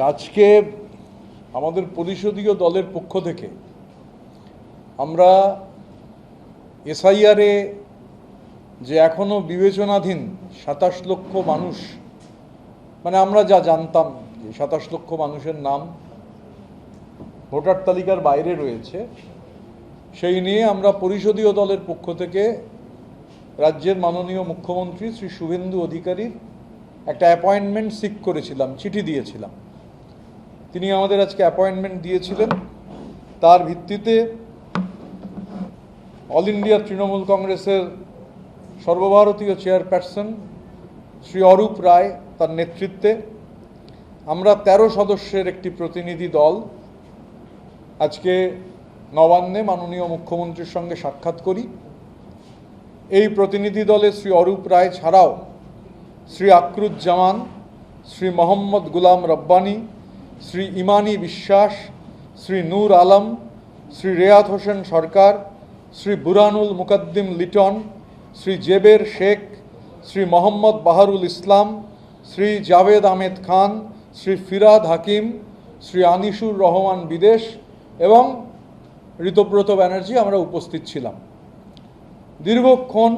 আজকে আমাদের পরিষদীয় দলের পক্ষ থেকে আমরা এসআইআরে যে এখনো বিবেচনাধীন ২৭ লক্ষ মানুষ, মানে আমরা যা জানতাম যে ২৭ লক্ষ মানুষের নাম ভোটার তালিকার বাইরে রয়েছে, সেই নিয়ে আমরা পরিষদীয় দলের পক্ষ থেকে রাজ্যের মাননীয় মুখ্যমন্ত্রী শ্রী শুভেন্দু অধিকারীর একটা অ্যাপয়েন্টমেন্ট সিক করেছিলাম, চিঠি দিয়েছিলাম। তিনি আমাদের আজকে অ্যাপয়েন্টমেন্ট দিয়েছিলেন। তার ভিত্তিতে অল ইন্ডিয়া তৃণমূল কংগ্রেসের সর্বভারতীয় চেয়ারপারসন শ্রী অরূপ রায় তার নেতৃত্বে আমরা ১৩ সদস্যের একটি প্রতিনিধি দল আজকে নবান্নে মাননীয় মুখ্যমন্ত্রীর সঙ্গে সাক্ষাৎ করি। এই প্রতিনিধি দলে শ্রী অরূপ রায় ছাড়াও শ্রী আকরুজ্জামান, শ্রী মোহাম্মদ গুলাম রব্বানী, শ্রী ইমানি বিশ্বাস, শ্রী নূর আলম, শ্রী রেয়াত হোসেন সরকার, শ্রী বুরহানুল মুকদ্দিম লিটন, শ্রী জেবের শেখ, শ্রী মোহাম্মদ বাহারুল ইসলাম, শ্রী জাভেদ আহমেদ খান, শ্রী ফিরাদ হাকিম, শ্রী আনিসুর রহমান বিদেশ এবং ঋতব্রত ব্যানার্জি আমরা উপস্থিত ছিলাম। দীর্ঘক্ষণ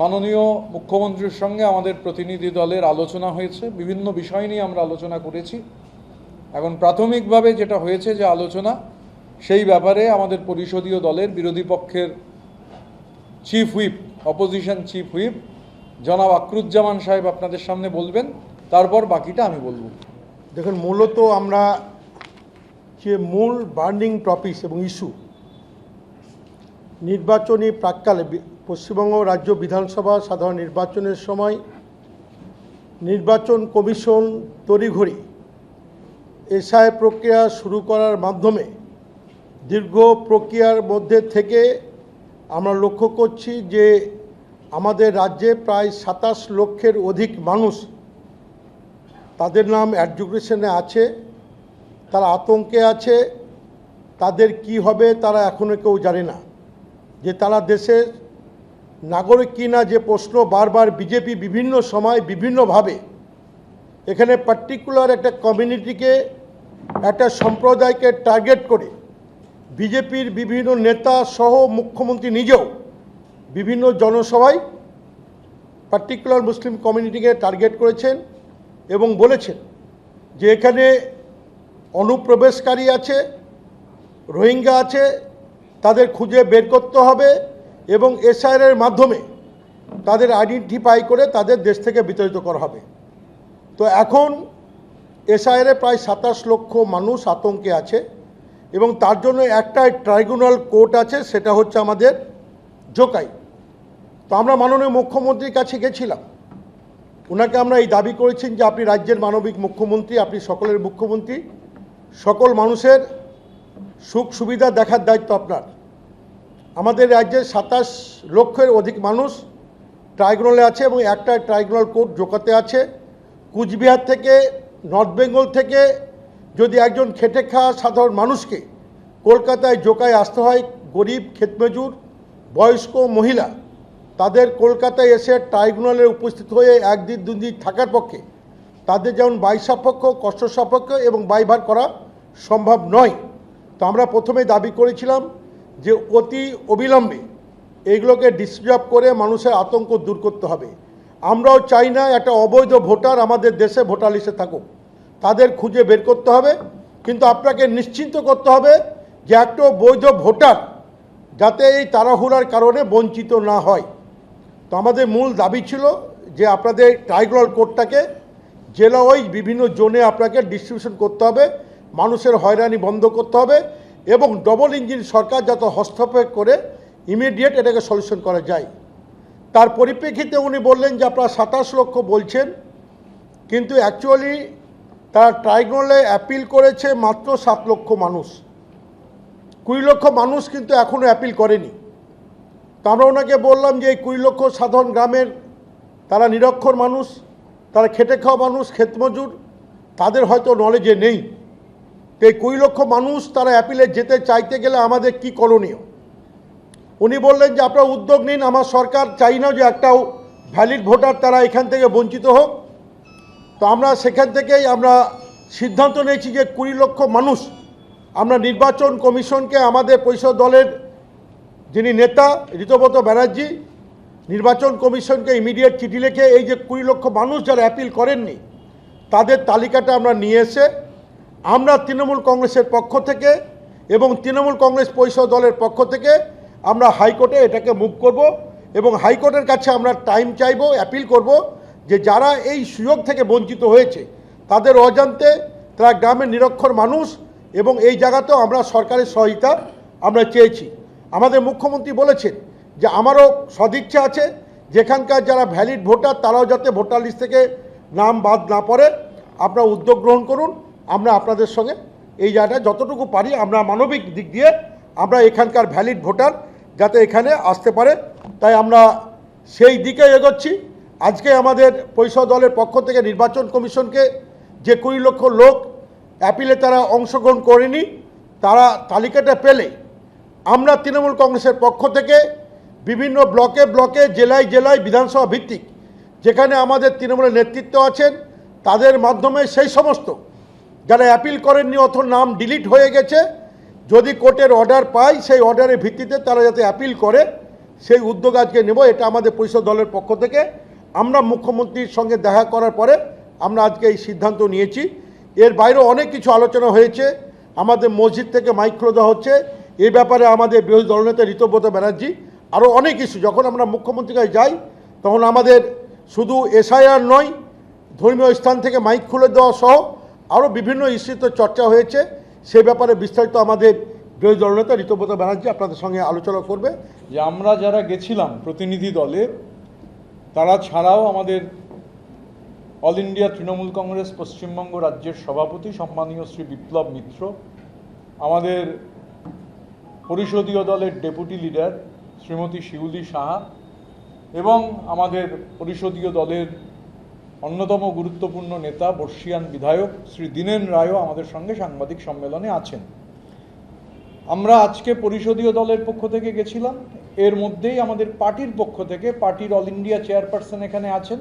মাননীয় মুখ্যমন্ত্রীর সঙ্গে আমাদের প্রতিনিধি দলের আলোচনা হয়েছে, বিভিন্ন বিষয় নিয়ে আমরা আলোচনা করেছি। এখন প্রাথমিকভাবে যেটা হয়েছে যে আলোচনা, সেই ব্যাপারে আমাদের পরিষদীয় দলের বিরোধী পক্ষের chief whip, opposition chief whip জনাব আকরুজ্জামান সাহেব আপনাদের সামনে বলবেন, তারপর বাকিটা আমি বলবো। দেখুন, মূলত আমরা যে মূল বার্নিং টপিক এবং ইস্যু নির্বাচনী প্রাক্কালে পশ্চিমবঙ্গ রাজ্য বিধানসভা সাধারণ নির্বাচনের সময় নির্বাচন কমিশন তড়িঘড়ি এসআই প্রক্রিয়া শুরু করার মাধ্যমে দীর্ঘ প্রক্রিয়ার মধ্যে থেকে আমরা লক্ষ্য করছি যে আমাদের রাজ্যে প্রায় ২৭ লক্ষের অধিক মানুষ, তাদের নাম অ্যাডজুকেশনে আছে, তারা আতঙ্কে আছে। তাদের কি হবে তারা এখনও কেউ জানে না, যে তারা দেশের নাগরিক কিনা, যে প্রশ্ন বারবার বিজেপি বিভিন্ন সময় বিভিন্নভাবে এখানে পার্টিকুলার একটা কমিউনিটিকে, একটা সম্প্রদায়কে টার্গেট করে বিজেপির বিভিন্ন নেতা সহ মুখ্যমন্ত্রী নিজেও বিভিন্ন জনসভায় পার্টিকুলার মুসলিম কমিউনিটিকে টার্গেট করেছেন এবং বলেছেন যে এখানে অনুপ্রবেশকারী আছে, রোহিঙ্গা আছে, তাদের খুঁজে বের করতে হবে এবং এসআইআরের মাধ্যমে তাদের আইডেন্টিফাই করে তাদের দেশ থেকে বিতাড়িত করা হবে। তো এখন এসআইআরে প্রায় ২৭ লক্ষ মানুষ আতঙ্কে আছে এবং তার জন্য একটা ট্রাইব্যুনাল কোর্ট আছে, সেটা হচ্ছে আমাদের জোকাই। তো আমরা মাননীয় মুখ্যমন্ত্রীর কাছে গেছিলাম, ওনাকে আমরা এই দাবি করেছেন যে আপনি রাজ্যের মানবিক মুখ্যমন্ত্রী, আপনি সকলের মুখ্যমন্ত্রী, সকল মানুষের সুখ সুবিধা দেখার দায়িত্ব আপনার। আমাদের রাজ্যের ২৭ লক্ষের অধিক মানুষ ট্রাইব্যুনালে আছে এবং একটা ট্রাইব্যুনাল কোর্ট জোকাতে আছে। কুচবিহার থেকে, নর্থ বেঙ্গল থেকে যদি একজন খেটে খাওয়া সাধারণ মানুষকে কলকাতায় জোকায় আসতে হয়, গরিব, ক্ষেতমজুর, বয়স্ক, মহিলা, তাদের কলকাতায় এসে ট্রাইব্যুনালে উপস্থিত হয়ে একদিন দুদিন থাকার পক্ষে তাদের যেমন ব্যয় সাপেক্ষ, কষ্ট সাপেক্ষ এবং ব্যয়ভার করা সম্ভব নয়। তো আমরা প্রথমে দাবি করেছিলাম যে অতি অবিলম্বে এইগুলোকে ডিসলভ করে মানুষের আতঙ্ক দূর করতে হবে। আমরাও চাই না একটা অবৈধ ভোটার আমাদের দেশে ভোটার লিস্টে থাকুক, তাদের খুঁজে বের করতে হবে। কিন্তু আপনাকে নিশ্চিন্ত করতে হবে যে একটা বৈধ ভোটার যাতে এই তাড়াহুড়ার কারণে বঞ্চিত না হয়। তো আমাদের মূল দাবি ছিল যে আপনাদের ট্রাইব্যুনাল কোর্টটাকে জেলা ওয়াইজ বিভিন্ন জোনে আপনাকে ডিস্ট্রিবিউশন করতে হবে, মানুষের হয়রানি বন্ধ করতে হবে এবং ডবল ইঞ্জিন সরকার যাতে হস্তক্ষেপ করে ইমিডিয়েট এটাকে সলিউশন করা যায়। তার পরিপ্রেক্ষিতে উনি বললেন যে আপনারা ২৭ লক্ষ বলছেন, কিন্তু অ্যাকচুয়ালি তারা ট্রাইব্যুনালে অ্যাপিল করেছে মাত্র ৭ লক্ষ মানুষ, ২০ লক্ষ মানুষ কিন্তু এখনও অ্যাপিল করেনি। তো আমরা ওনাকে বললাম যে এই ২০ লক্ষ সাধারণ গ্রামের তারা নিরক্ষর মানুষ, তারা খেটে খাওয়া মানুষ, ক্ষেতমজুর, তাদের হয়তো নলেজে নেই। তো এই ২০ লক্ষ মানুষ তারা অ্যাপিলে যেতে চাইতে গেলে আমাদের কি করণীয়? উনি বললেন যে আপনারা উদ্যোগ নিন, আমার সরকার চাই না যে একটাও ভ্যালিড ভোটার তারা এখান থেকে বঞ্চিত হোক। তো আমরা সেখান থেকেই আমরা সিদ্ধান্ত নিয়েছি যে 20 লক্ষ মানুষ আমরা নির্বাচন কমিশনকে, আমাদের পরিষদ দলের যিনি নেতা ঋতব্রত ব্যানার্জি নির্বাচন কমিশনকে ইমিডিয়েট চিঠি লিখে এই যে 20 লক্ষ মানুষ যারা অ্যাপিল করেননি তাদের তালিকাটা আমরা নিয়ে এসে আমরা তৃণমূল কংগ্রেসের পক্ষ থেকে এবং তৃণমূল কংগ্রেস পরিষদ দলের পক্ষ থেকে আমরা হাইকোর্টে এটাকে মুভ করব এবং হাইকোর্টের কাছে আমরা টাইম চাইব, অ্যাপিল করব যে যারা এই সুযোগ থেকে বঞ্চিত হয়েছে তাদের অজান্তে তারা গ্রামের নিরক্ষর মানুষ এবং এই জায়গাতেও আমরা সরকারের সহায়তা আমরা চেয়েছি। আমাদের মুখ্যমন্ত্রী বলেছেন যে আমারও সদিচ্ছা আছে যেখানকার যারা ভ্যালিড ভোটার তারাও যাতে ভোটার লিস্ট থেকে নাম বাদ না পড়ে, আপনারা উদ্যোগ গ্রহণ করুন। আমরা আপনাদের সঙ্গে এই জায়গাটা যতটুকু পারি আমরা মানবিক দিক দিয়ে আমরা এখানকার ভ্যালিড ভোটার যাতে এখানে আসতে পারে তাই আমরা সেই দিকে এগোচ্ছি। আজকে আমাদের পরিষদ দলের পক্ষ থেকে নির্বাচন কমিশনকে যে 20 লক্ষ লোক অ্যাপিলে তারা অংশগ্রহণ করেনি তারা তালিকাটা পেলে আমরা তৃণমূল কংগ্রেসের পক্ষ থেকে বিভিন্ন ব্লকে ব্লকে জেলায় জেলায় বিধানসভা ভিত্তিক যেখানে আমাদের তৃণমূলের নেতৃত্ব আছেন তাদের মাধ্যমে সেই সমস্ত যারা অ্যাপিল করেননি অথবা নাম ডিলিট হয়ে গেছে যদি কোর্টের অর্ডার পায় সেই অর্ডারের ভিত্তিতে তারা যাতে অ্যাপিল করে সেই উদ্যোগ আজকে নেব। এটা আমাদের পরিষদ দলের পক্ষ থেকে আমরা মুখ্যমন্ত্রীর সঙ্গে দেখা করার পরে আমরা আজকে এই সিদ্ধান্ত নিয়েছি। এর বাইরেও অনেক কিছু আলোচনা হয়েছে, আমাদের মসজিদ থেকে মাইক খুলে দেওয়া হচ্ছে, এই ব্যাপারে আমাদের বিরোধী দলনেতা ঋতব্রত ব্যানার্জি আরও অনেক কিছু যখন আমরা মুখ্যমন্ত্রীর কাছে যাই তখন আমাদের শুধু এসআইআর নয় ধর্মীয় স্থান থেকে মাইক খুলে দেওয়া সহ আরও বিভিন্ন ইস্যুতে চর্চা হয়েছে। সেই ব্যাপারে বিস্তারিত আমাদের বিরোধী দলনেতা ঋতব্রত ব্যানার্জি আপনাদের সঙ্গে আলোচনা করবে। যে আমরা যারা গেছিলাম প্রতিনিধি দলে তারা ছাড়াও আমাদের অল ইন্ডিয়া তৃণমূল কংগ্রেস পশ্চিমবঙ্গ রাজ্যের সভাপতি সম্মানীয় শ্রী বিপ্লব মিত্র, আমাদের পরিষদীয় দলের ডেপুটি লিডার শ্রীমতী শিউলি সাহা এবং আমাদের পরিষদীয় দলের অন্যতম গুরুত্বপূর্ণ নেতা বর্ষিয়ান বিধায়ক শ্রী দীনেন রায়ও আমাদের সঙ্গে সাংবাদিক সম্মেলনে আছেন। আমরা আজকে পরিষদীয় দলের পক্ষ থেকে গেছিলাম, এর মধ্যেই আমাদের পার্টির পক্ষ থেকে পার্টির অল ইন্ডিয়া চেয়ারপারসন এখানে আছেন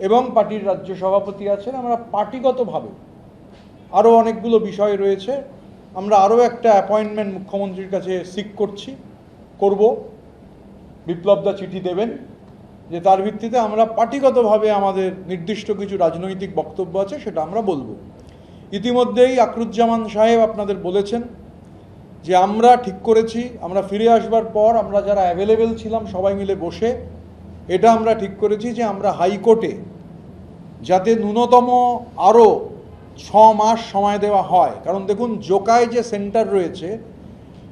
এবং পার্টির রাজ্য সভাপতি আছেন। আমরা পার্টিগতভাবে আরও অনেকগুলো বিষয় রয়েছে, আমরা আরও একটা অ্যাপয়েন্টমেন্ট মুখ্যমন্ত্রীর কাছে সিক করব, বিপ্লবদা চিঠি দেবেন যে তার ভিত্তিতে আমরা পার্টিগতভাবে আমাদের নির্দিষ্ট কিছু রাজনৈতিক বক্তব্য আছে সেটা আমরা বলবো। ইতিমধ্যেই আকরুজ্জামান সাহেব আপনাদের বলেছেন যে আমরা ঠিক করেছি আমরা ফিরে আসবার পর আমরা যারা অ্যাভেলেবেল ছিলাম সবাই মিলে বসে এটা আমরা ঠিক করেছি যে আমরা হাইকোর্টে যাতে ন্যূনতম আরও 6 মাস সময় দেওয়া হয়। কারণ দেখুন জোকায় যে সেন্টার রয়েছে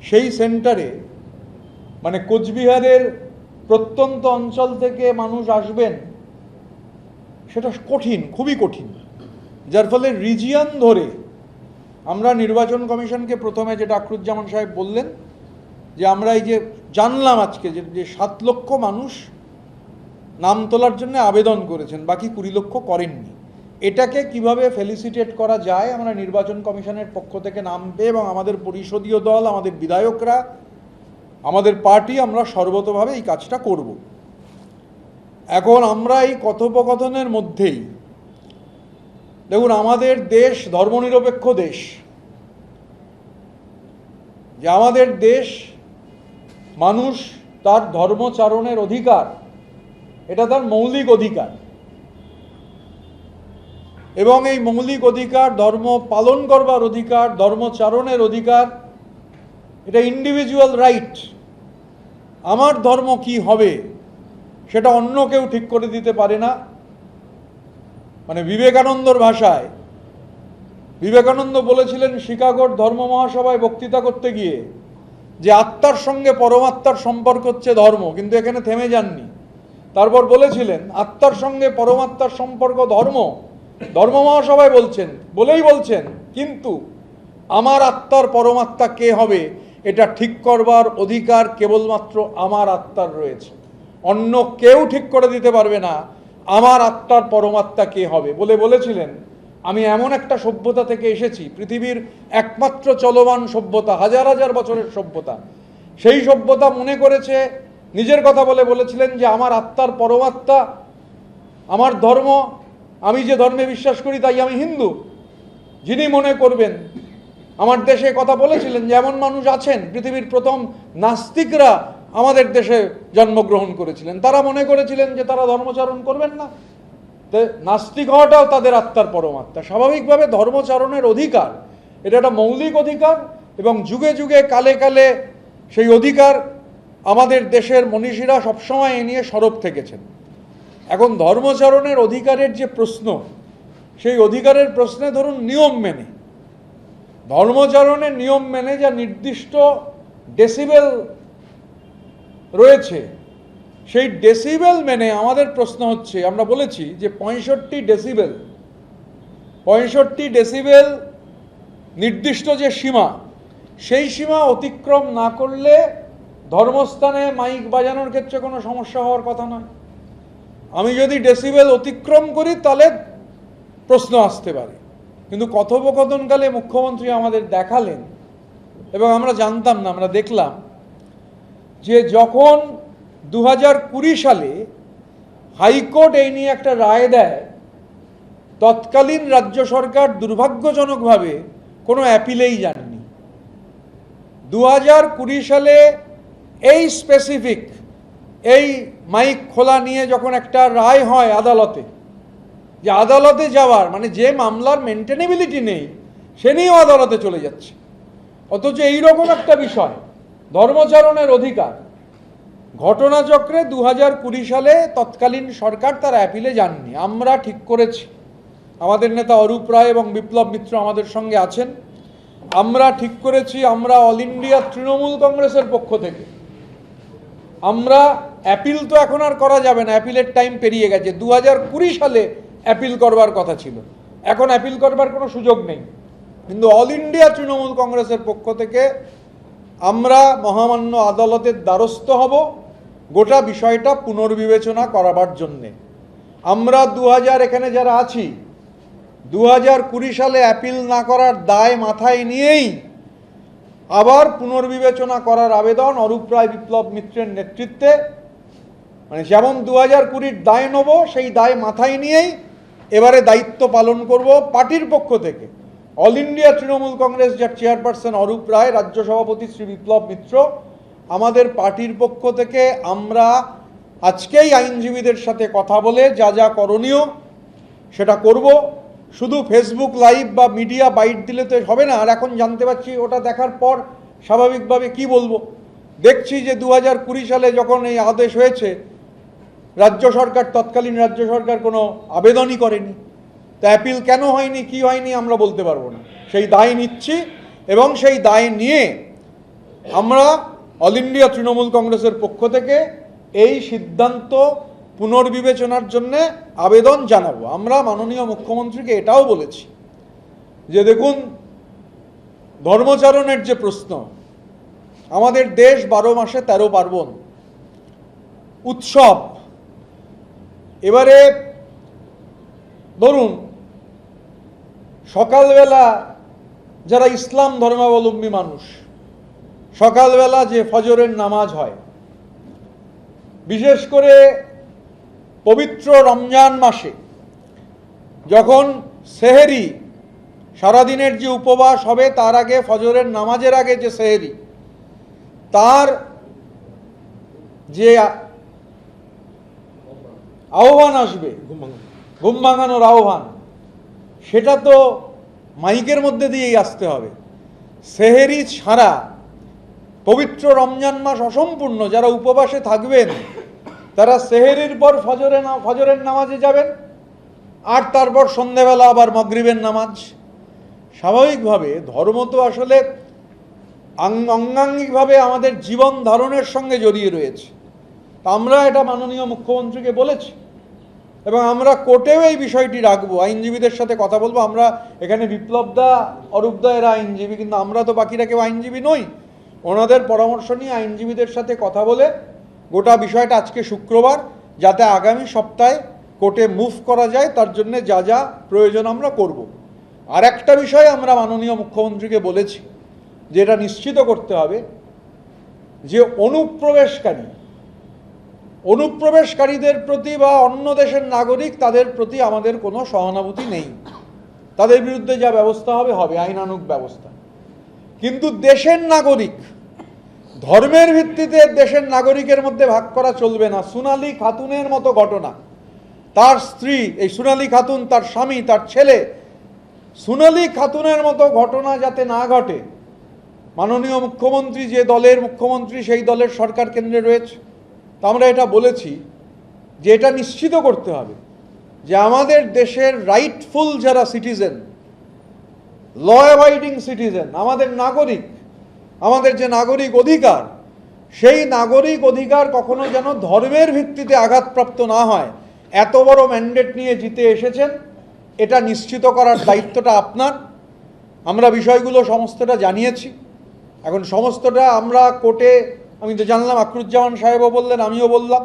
সেই সেন্টারে মানে কোচবিহারের প্রত্যন্ত অঞ্চল থেকে মানুষ আসবেন সেটা কঠিন, খুবই কঠিন, যার ফলে রিজিয়ন ধরে আমরা নির্বাচন কমিশনকে প্রথমে যেটা আকরুজ্জামান সাহেব বললেন যে আমরা এই যে জানলাম আজকে যে 7 লক্ষ মানুষ নাম তোলার জন্য আবেদন করেছেন, বাকি 20 লক্ষ করেননি, এটাকে কিভাবে ফেলিসিটেট করা যায় আমরা নির্বাচন কমিশনের পক্ষ থেকে নাম পেয়ে এবং আমাদের পরিষদীয় দল আমাদের বিধায়করা আমাদের পার্টি আমরা সর্বতভাবে এই কাজটা করব। এখন আমরা এই কথোপকথনের মধ্যেই দেখুন আমাদের দেশ ধর্মনিরপেক্ষ দেশ, যে আমাদের দেশ মানুষ তার ধর্মচারণের অধিকার এটা তার মৌলিক অধিকার এবং এই মৌলিক অধিকার ধর্ম পালন করবার অধিকার ধর্মচারণের অধিকার এটা ইন্ডিভিজুয়াল রাইট। আমার ধর্ম কি হবে সেটা অন্য কেউ ঠিক করে দিতে পারে না। মানে বিবেকানন্দর ভাষায় বিবেকানন্দ বলেছিলেন শিকাগোর ধর্ম মহাসভায় বক্তৃতা করতে গিয়ে যে আত্মার সঙ্গে পরমাত্মার সম্পর্ক হচ্ছে ধর্ম, কিন্তু এখানে থেমে যাননি। তারপর বলেছিলেন আত্মার সঙ্গে পরমাত্মার সম্পর্ক ধর্ম, ধর্ম মহাসভায় বলছেন কিন্তু আমার আত্মার পরমাত্মা কে হবে এটা ঠিক করবার অধিকার কেবলমাত্র আমার আত্মার রয়েছে, অন্য কেউ ঠিক করে দিতে পারবে না আমার আত্মার পরমাত্মা কে হবে। বলেছিলেন আমি এমন একটা সভ্যতা থেকে এসেছি, পৃথিবীর একমাত্র চলমান সভ্যতা, হাজার হাজার বছরের সভ্যতা, সেই সভ্যতা মনে করেছে, নিজের কথা বলেছিলেন যে আমার আত্মার পরমাত্মা আমার ধর্ম, আমি যে ধর্মে বিশ্বাস করি তাই আমি হিন্দু, যিনি মনে করবেন, আমার দেশে কথা বলেছিলেন যে এমন মানুষ আছেন, পৃথিবীর প্রথম নাস্তিকরা আমাদের দেশে জন্মগ্রহণ করেছিলেন, তারা মনে করেছিলেন যে তারা ধর্মচারণ করবেন না। নাস্তিক হওয়াটাও তাদের আত্মার পরমাত্মা। স্বাভাবিকভাবে ধর্মচারণের অধিকার, এটা একটা মৌলিক অধিকার, এবং যুগে যুগে কালে কালে সেই অধিকার আমাদের দেশের মনীষীরা সবসময় এ নিয়ে সরব থেকেছেন। এখন ধর্মচারণের অধিকারের যে প্রশ্ন, সেই অধিকারের প্রশ্নে ধরুন নিয়ম মেনে, ধর্মচারণের নিয়ম মেনে যা নির্দিষ্ট ডেসিবেল রয়েছে, সেই ডেসিবেল মেনে আমাদের প্রশ্ন হচ্ছে, আমরা বলেছি যে 65 ডেসিবেল নির্দিষ্ট যে সীমা, সেই সীমা অতিক্রম না করলে ধর্মস্থানে মাইক বাজানোর ক্ষেত্রে কোনো সমস্যা হওয়ার কথা নয়। আমি যদি ডেসিবেল অতিক্রম করি তাহলে প্রশ্ন আসতে পারে। কিন্তু কথোপকথনকালে মুখ্যমন্ত্রী আমাদের দেখালেন, এবং আমরা জানতাম না, আমরা দেখলাম যে যখন 2020 সালে হাইকোর্ট এই নিয়ে একটা রায় দেয়, তৎকালীন রাজ্য সরকার দুর্ভাগ্যজনকভাবে কোনো অ্যাপিলেই যাননি। 2020 সালে এই স্পেসিফিক এই মাইক খোলা নিয়ে যখন একটা রায় হয় আদালতে, যে আদালতে যাওয়ার মানে যে মামলার মেনটেনেবিলিটি নেই সে নিয়েও আদালতে চলে যাচ্ছে, অথচ এইরকম একটা বিষয় ধর্মচারণের অধিকার ঘটনাচক্রে 2020 সালে তৎকালীন সরকার তার অ্যাপিলে যাননি। আমরা ঠিক করেছি, আমাদের নেতা অরূপ রায় এবং বিপ্লব মিত্র আমাদের সঙ্গে আছেন, আমরা ঠিক করেছি, আমরা অল ইন্ডিয়া তৃণমূল কংগ্রেসের পক্ষ থেকে আমরা অ্যাপিল তো এখন আর করা যাবে না, অ্যাপিলের টাইম পেরিয়ে গেছে। 2020 সালে অ্যাপিল করবার কথা ছিল, এখন অ্যাপিল করবার কোনো সুযোগ নেই। কিন্তু অল ইন্ডিয়া তৃণমূল কংগ্রেসের পক্ষ থেকে আমরা মহামান্য আদালতের দ্বারস্থ হব গোটা বিষয়টা পুনর্বিবেচনা করাবার জন্যে। আমরা 2000 এখানে যারা আছি, 2020 সালে অ্যাপিল না করার দায় মাথায় নিয়েই আবার পুনর্বিবেচনা করার আবেদন অরূপ রায় বিপ্লব মিত্রের নেতৃত্বে, মানে যেমন 2020 দায় নেব, সেই দায় মাথায় নিয়েই এবারে দায়িত্ব পালন করব পার্টির পক্ষ থেকে। অল ইন্ডিয়া তৃণমূল কংগ্রেস যার চেয়ারপারসন অরূপ রায়, রাজ্য সভাপতি শ্রী বিপ্লব মিত্র, আমাদের পার্টির পক্ষ থেকে আমরা আজকেই আইনজীবীদের সাথে কথা বলে যা যা করণীয় সেটা করব। শুধু ফেসবুক লাইভ বা মিডিয়া বাইট দিলে তো হবে না। আর এখন জানতে পারছি, ওটা দেখার পর স্বাভাবিকভাবে কি বলবো, দেখছি যে 2020 সালে যখন এই আদেশ হয়েছে, রাজ্য সরকার, তৎকালীন রাজ্য সরকার কোনো আবেদনই করেনি। তা অ্যাপিল কেন হয়নি, কি হয়নি আমরা বলতে পারবো না। সেই দায় নিচ্ছি, এবং সেই দায় নিয়ে আমরা অল ইন্ডিয়া তৃণমূল কংগ্রেসের পক্ষ থেকে এই সিদ্ধান্ত পুনর্বিবেচনার জন্য আবেদন জানাবো। আমরা মাননীয় মুখ্যমন্ত্রীকে এটাও বলেছি যে দেখুন, ধর্মচারণের যে প্রশ্ন, আমাদের দেশ 12 মাসে 13 পার্বণ উৎসব। এবারে ধরুন সকালবেলা যারা ইসলাম ধর্মাবলম্বী মানুষ, সকালবেলা যে ফজরের নামাজ হয়, বিশেষ করে পবিত্র রমজান মাসে যখন সেহেরি, সারাদিনের যে উপবাস হবে তার আগে, ফজরের নামাজের আগে যে সেহেরি, তার যে আহ্বান আসবে, ঘুম ভাঙানোর আহ্বান, সেটা তো মাইকের মধ্যে দিয়েই আসতে হবে। সেহেরি ছাড়া পবিত্র রমজান মাস অসম্পূর্ণ। যারা উপবাসে থাকবেন তারা সেহেরির পর ফজরের নামাজে যাবেন, আর তারপর সন্ধ্যেবেলা আবার মাগরিবের নামাজ। স্বাভাবিকভাবে ধর্ম তো আসলে অঙ্গাঙ্গিকভাবে আমাদের জীবন ধারণের সঙ্গে জড়িয়ে রয়েছে। তা আমরা এটা মাননীয় মুখ্যমন্ত্রীকে বলেছি, এবং আমরা কোর্টেও এই বিষয়টি রাখবো, আইনজীবীদের সাথে কথা বলবো। আমরা এখানে বিপ্লবদা, অরূপদা এরা আইনজীবী, কিন্তু আমরা তো বাকিরা কেউ আইনজীবী নই। ওনাদের পরামর্শ নিয়ে আইনজীবীদের সাথে কথা বলে গোটা বিষয়টা, আজকে শুক্রবার, যাতে আগামী সপ্তাহে কোর্টে মুভ করা যায় তার জন্য যা যা প্রয়োজন আমরা করব। আর একটা বিষয় আমরা মাননীয় মুখ্যমন্ত্রীকে বলেছি, যেটা নিশ্চিত করতে হবে যে অনুপ্রবেশকারীদের প্রতি বা অন্য দেশের নাগরিক, তাদের প্রতি আমাদের কোনো সহানুভূতি নেই। তাদের বিরুদ্ধে যা ব্যবস্থা হবে হবে, আইনানুগ ব্যবস্থা। কিন্তু দেশের নাগরিক, ধর্মের ভিত্তিতে দেশের নাগরিকের মধ্যে ভাগ করা চলবে না। সোনালী খাতুনের মতো ঘটনা, তার স্ত্রী, এই সোনালী খাতুন, তার স্বামী, তার ছেলে, সোনালী খাতুনের মতো ঘটনা যাতে না ঘটে, মাননীয় মুখ্যমন্ত্রী যে দলের মুখ্যমন্ত্রী সেই দলের সরকার কেন্দ্রে রয়েছে, তা আমরা এটা বলেছি যে এটা নিশ্চিত করতে হবে যে আমাদের দেশের রাইটফুল যারা সিটিজেন, ল অ্যাবাইডিং সিটিজেন, আমাদের নাগরিক, আমাদের যে নাগরিক অধিকার, সেই নাগরিক অধিকার কখনো যেন ধর্মের ভিত্তিতে আঘাতপ্রাপ্ত না হয়। এত বড় ম্যান্ডেট নিয়ে জিতে এসেছেন, এটা নিশ্চিত করার দায়িত্বটা আপনার। আমরা বিষয়গুলো সমস্তটা জানিয়েছি, এখন সমস্তটা আমরা কোর্টে, আমি তো জানলাম আকরুজ্জামান সাহেবও বললেন, আমিও বললাম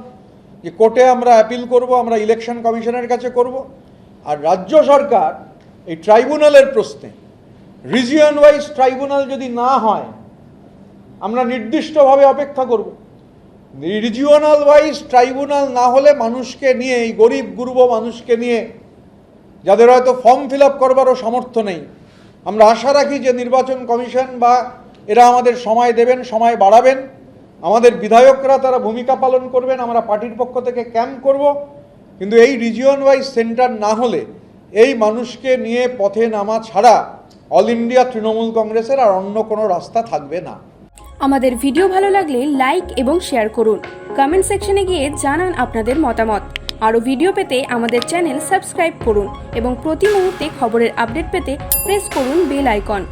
যে কোর্টে আমরা অ্যাপিল করব, আমরা ইলেকশন কমিশনের কাছে করব। আর রাজ্য সরকার এই ট্রাইব্যুনালের প্রশ্নে, রিজিয়ন ওয়াইজ ট্রাইব্যুনাল যদি না হয়, আমরা নির্দিষ্টভাবে অপেক্ষা করব। রিজিওনাল ওয়াইজ ট্রাইব্যুনাল না হলে মানুষকে নিয়ে, এই গরিব গুরব মানুষকে নিয়ে, যাদের হয়তো ফর্ম ফিল আপ করবারও সামর্থ্য নেই, আমরা আশা রাখি যে নির্বাচন কমিশন বা এরা আমাদের সময় দেবেন, সময় বাড়াবেন, আমাদের বিধায়করা তারা ভূমিকা পালন করবেন, আমরা পার্টির পক্ষ থেকে ক্যাম্প করব। কিন্তু এই রিজিয়ন ওয়াইজ সেন্টার না হলে এই মানুষকে নিয়ে পথে নামা ছাড়া অল ইন্ডিয়া তৃণমূল কংগ্রেসের আর অন্য কোনো রাস্তা থাকবে না। আমাদের ভিডিও ভালো লাগলে লাইক এবং শেয়ার করুন। কমেন্ট সেকশনে গিয়ে জানান আপনাদের মতামত। আরও ভিডিও পেতে আমাদের চ্যানেল সাবস্ক্রাইব করুন এবং প্রতি মুহূর্তে খবরের আপডেট পেতে প্রেস করুন বেল আইকন।